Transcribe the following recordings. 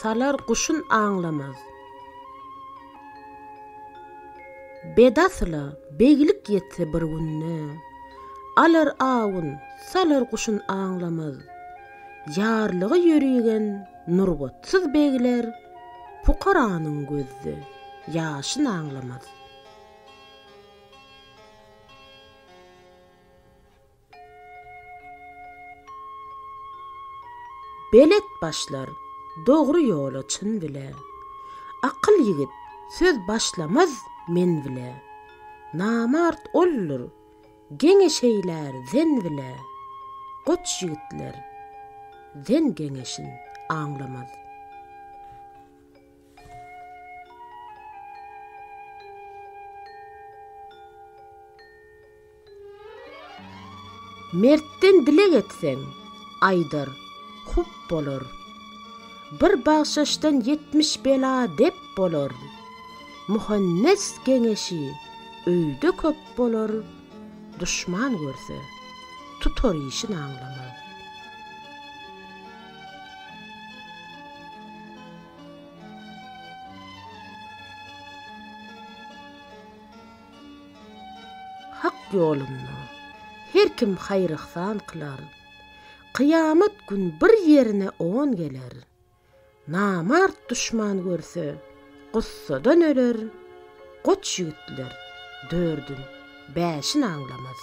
salar kuşun ağlamaz. Bedasla begilik yetse bir günne, alar ağın, salar kuşun ağlamaz. Yarlığı yürüyen nurbotsuz begiler, fukaranın gözü, yaşın ağlamaz. Belet başlar, doğru yola çın bile. Akıl yigit, söz başlamaz men bile. Namart olur, gene şeyler zen bile. Koç yigitler, zen geneşin ağlamaz. Mertten dilek etsen, aydar, hup bolur. Bir bağışaştan 70 bela dep bolur. Muhannes geneşi öýde köp bolur. Düşman görse tutar işin ağlamaz. Hak yolunda her kim hayr-ıhsan kılar. Kıyamet gün bir yerine on geler. Namart düşman görse gussadan öler. Koç yigitler dördün beşin ağlamaz.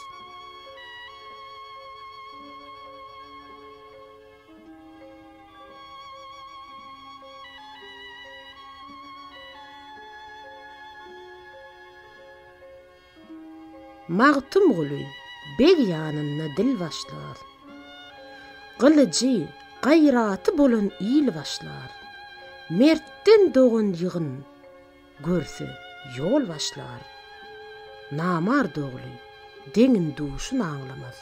Mağtım guluy beg yanına dil başlar. Gılıcı, gayratı bolun il başlar. Mertten doğun yığın, görse yol başlar. Namar doğuluy, denin duşun ağlamaz.